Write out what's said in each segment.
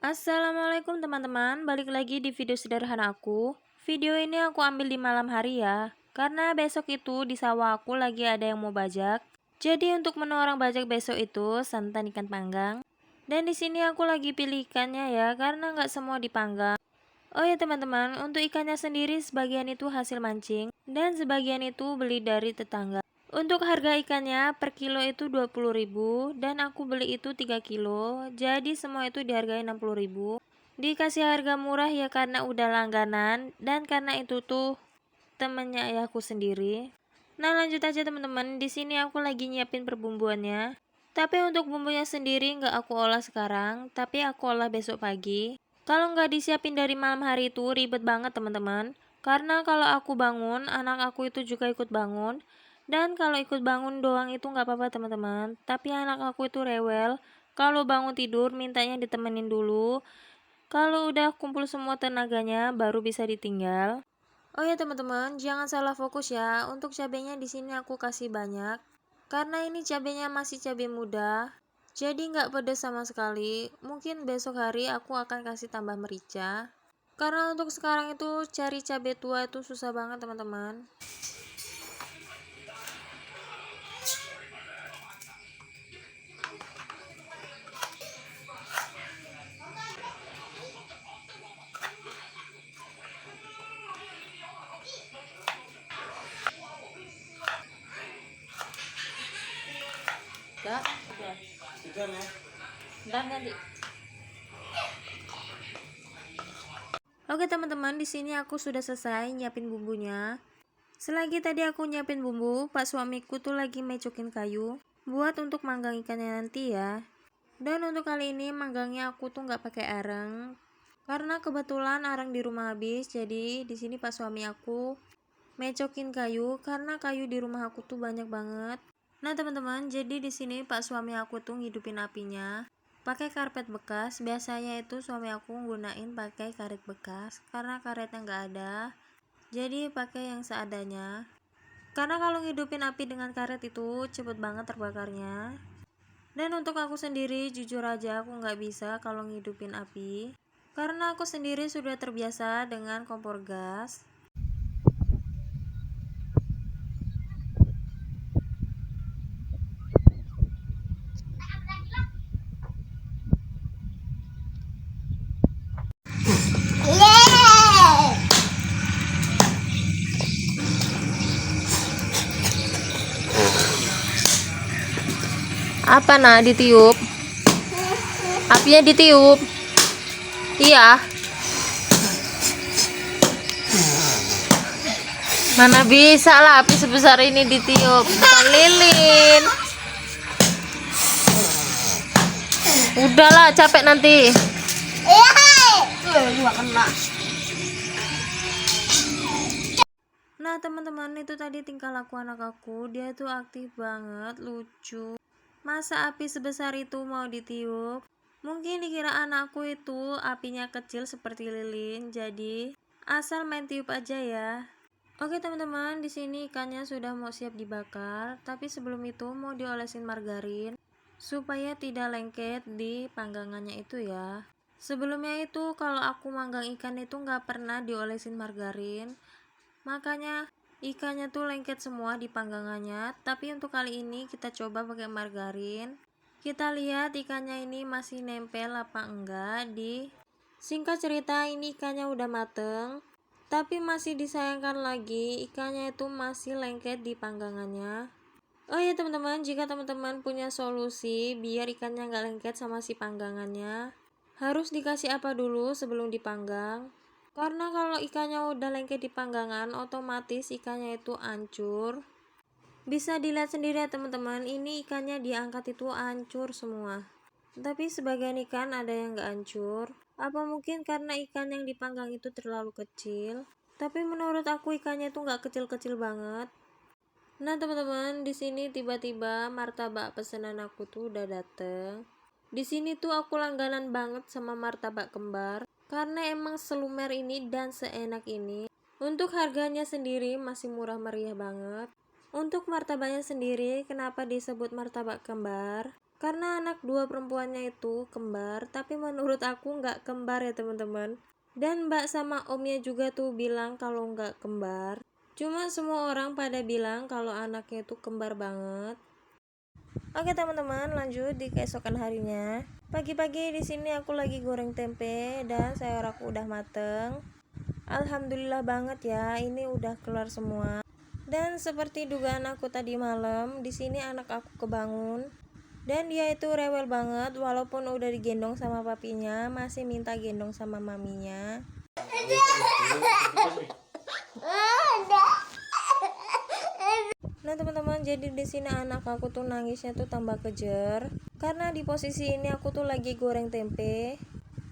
Assalamualaikum teman-teman, balik lagi di video sederhana aku. Video ini aku ambil di malam hari ya, karena besok itu di sawah aku lagi ada yang mau bajak. Jadi untuk menu orang bajak besok itu santan ikan panggang. Dan di sini aku lagi pilih ikannya ya, karena nggak semua dipanggang. Oh ya teman-teman, untuk ikannya sendiri sebagian itu hasil mancing, dan sebagian itu beli dari tetangga. Untuk harga ikannya per kilo itu 20.000 dan aku beli itu 3 kilo. Jadi semua itu dihargai 60.000. Dikasih harga murah ya karena udah langganan dan karena itu tuh temennya ayahku sendiri. Nah, lanjut aja teman-teman. Di sini aku lagi nyiapin perbumbuannya. Tapi untuk bumbunya sendiri nggak aku olah sekarang, tapi aku olah besok pagi. Kalau nggak disiapin dari malam hari itu ribet banget teman-teman. Karena kalau aku bangun, anak aku itu juga ikut bangun. Dan kalau ikut bangun doang itu nggak apa-apa teman-teman. Tapi anak aku itu rewel. Kalau bangun tidur mintanya ditemenin dulu. Kalau udah kumpul semua tenaganya baru bisa ditinggal. Oh ya teman-teman, jangan salah fokus ya. Untuk cabenya di sini aku kasih banyak. Karena ini cabenya masih cabai muda. Jadi nggak pedas sama sekali. Mungkin besok hari aku akan kasih tambah merica. Karena untuk sekarang itu cari cabai tua itu susah banget teman-teman. Enggak, udah. Bentar nanti. Oke teman-teman, di sini aku sudah selesai nyiapin bumbunya. Selagi tadi aku nyiapin bumbu, Pak suamiku tuh lagi mecokin kayu buat untuk manggang ikannya nanti ya. Dan untuk kali ini manggangnya aku tuh nggak pakai areng karena kebetulan areng di rumah habis. Jadi di sini Pak suami aku mecokin kayu karena kayu di rumah aku tuh banyak banget. Nah teman-teman, jadi di sini Pak suami aku tuh ngidupin apinya pakai karpet bekas. Biasanya itu suami aku gunain pakai karet bekas karena karetnya nggak ada, jadi pakai yang seadanya. Karena kalau ngidupin api dengan karet itu cepet banget terbakarnya. Dan untuk aku sendiri jujur aja aku nggak bisa kalau ngidupin api karena aku sendiri sudah terbiasa dengan kompor gas. Apa nak ditiup? Apinya ditiup. Iya. Mana bisa lah api sebesar ini ditiup. Bukan lilin. Udahlah, capek nanti. Nah teman-teman, itu tadi tingkah laku anak aku. Dia tuh aktif banget, lucu. Masa api sebesar itu mau ditiup? Mungkin dikira anakku itu apinya kecil seperti lilin, jadi asal main tiup aja ya. Oke teman-teman, di sini ikannya sudah mau siap dibakar, tapi sebelum itu mau diolesin margarin supaya tidak lengket di panggangannya itu ya. Sebelumnya itu kalau aku manggang ikan itu nggak pernah diolesin margarin, makanya ikannya tuh lengket semua di panggangannya. Tapi untuk kali ini kita coba pakai margarin. Kita lihat ikannya ini masih nempel apa enggak di. Singkat cerita ini ikannya udah mateng, tapi masih disayangkan lagi ikannya itu masih lengket di panggangannya. Oh ya teman-teman, jika teman-teman punya solusi biar ikannya nggak lengket sama si panggangannya, harus dikasih apa dulu sebelum dipanggang? Karena kalau ikannya udah lengket di panggangan, otomatis ikannya itu hancur. Bisa dilihat sendiri ya teman-teman, ini ikannya diangkat itu hancur semua. Tapi sebagian ikan ada yang nggak hancur. Apa mungkin karena ikan yang dipanggang itu terlalu kecil? Tapi menurut aku ikannya itu nggak kecil-kecil banget. Nah teman-teman, di sini tiba-tiba martabak pesanan aku tuh udah dateng. Di sini tuh aku langganan banget sama martabak kembar karena emang selumer ini dan seenak ini. Untuk harganya sendiri masih murah meriah banget. Untuk martabaknya sendiri kenapa disebut martabak kembar? Karena anak dua perempuannya itu kembar, tapi menurut aku nggak kembar ya teman-teman. Dan mbak sama omnya juga tuh bilang kalau nggak kembar. Cuma semua orang pada bilang kalau anaknya itu kembar banget. Oke teman-teman, lanjut di keesokan harinya. Pagi-pagi di sini aku lagi goreng tempe dan sayur aku udah mateng. Alhamdulillah banget ya, ini udah keluar semua. Dan seperti dugaan aku tadi malam, di sini anak aku kebangun. Dan dia itu rewel banget, walaupun udah digendong sama papinya, masih minta gendong sama maminya. Nah teman-teman, jadi di sini anak aku tuh nangisnya tuh tambah kejer karena di posisi ini aku tuh lagi goreng tempe.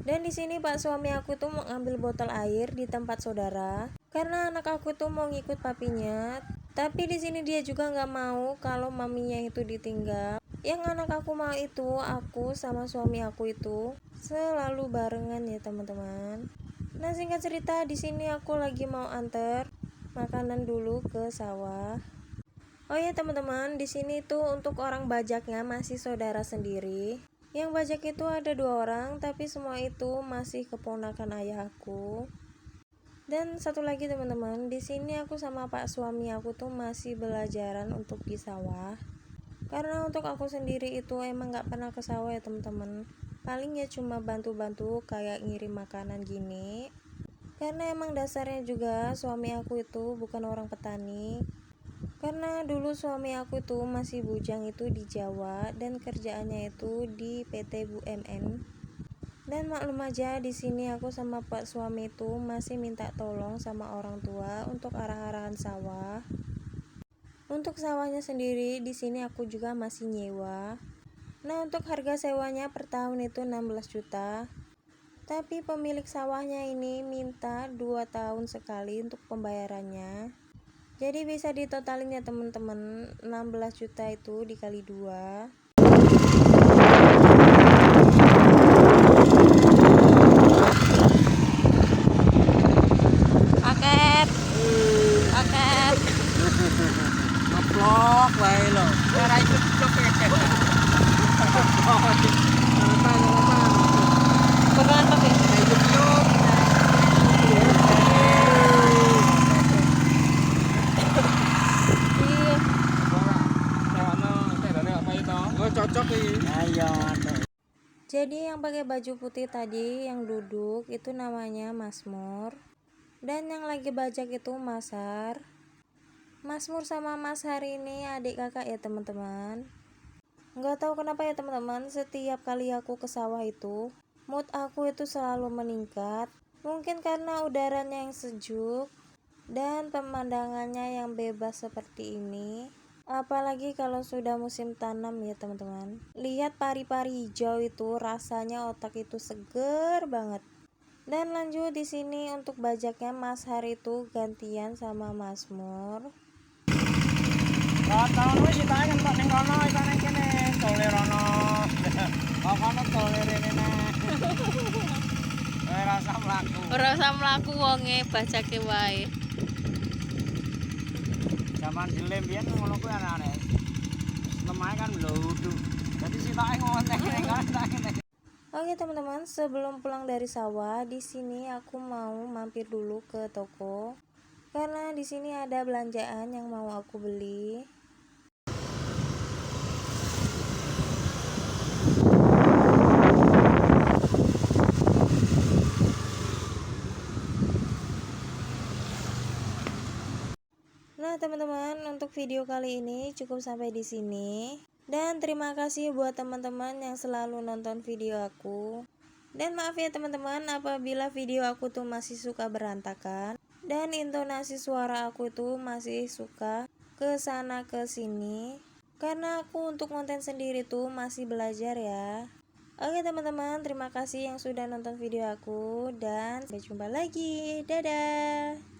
Dan di sini pak suami aku tuh mau ngambil botol air di tempat saudara karena anak aku tuh mau ngikut papinya. Tapi di sini dia juga nggak mau kalau maminya itu ditinggal. Yang anak aku mau itu aku sama suami aku itu selalu barengan ya teman-teman. Nah singkat cerita di sini aku lagi mau anter makanan dulu ke sawah. Oh ya teman-teman, di sini tuh untuk orang bajaknya masih saudara sendiri. Yang bajak itu ada 2 orang, tapi semua itu masih keponakan ayah aku. Dan satu lagi teman-teman, di sini aku sama pak suami aku tuh masih belajaran untuk di sawah. Karena untuk aku sendiri itu emang nggak pernah ke sawah ya teman-teman. Paling ya cuma bantu-bantu kayak ngirim makanan gini. Karena emang dasarnya juga suami aku itu bukan orang petani. Karena dulu suami aku itu masih bujang itu di Jawa dan kerjaannya itu di PT BUMN. Dan maklum aja di sini aku sama pak suami itu masih minta tolong sama orang tua untuk arah-arahan sawah. Untuk sawahnya sendiri di sini aku juga masih nyewa. Nah, untuk harga sewanya per tahun itu 16 juta. Tapi pemilik sawahnya ini minta 2 tahun sekali untuk pembayarannya. Jadi bisa ditotalin ya teman-teman, 16 juta itu dikali 2. Paket. Paket. Ngeplok wae lho. Ora ikut blok ya. Pegangan pakai. Ikut blok. Iya. Cocok iki. Ayo. Jadi yang pakai baju putih tadi yang duduk itu namanya Masmur. Dan yang lagi bajak itu Masar. Masmur sama Mas hari ini adik kakak ya teman-teman. Nggak tahu kenapa ya teman-teman, setiap kali aku ke sawah itu mood aku itu selalu meningkat. Mungkin karena udaranya yang sejuk dan pemandangannya yang bebas seperti ini. Apalagi kalau sudah musim tanam ya teman-teman. Lihat pari-pari hijau itu rasanya otak itu seger banget. Dan lanjut di sini untuk bajaknya Mas Har itu gantian sama Masmur. Tahun wis kita kan tok ning kono iki ning kene. Tole rono. Kok kono tole rene nek. Ora usah mlaku. Ora usah mlaku wonge bajake wae. Zaman dilem biyen ngono kuwi aneh-aneh. Lemah kan bloduk. Dadi sitake ngonteng ning kono. Oke teman-teman, sebelum pulang dari sawah, di sini aku mau mampir dulu ke toko karena di sini ada belanjaan yang mau aku beli. Nah teman-teman, untuk video kali ini cukup sampai di sini. Dan terima kasih buat teman-teman yang selalu nonton video aku. Dan maaf ya teman-teman apabila video aku tuh masih suka berantakan dan intonasi suara aku itu masih suka ke sana ke sini. Karena aku untuk konten sendiri tuh masih belajar ya. Oke teman-teman, terima kasih yang sudah nonton video aku dan sampai jumpa lagi. Dadah.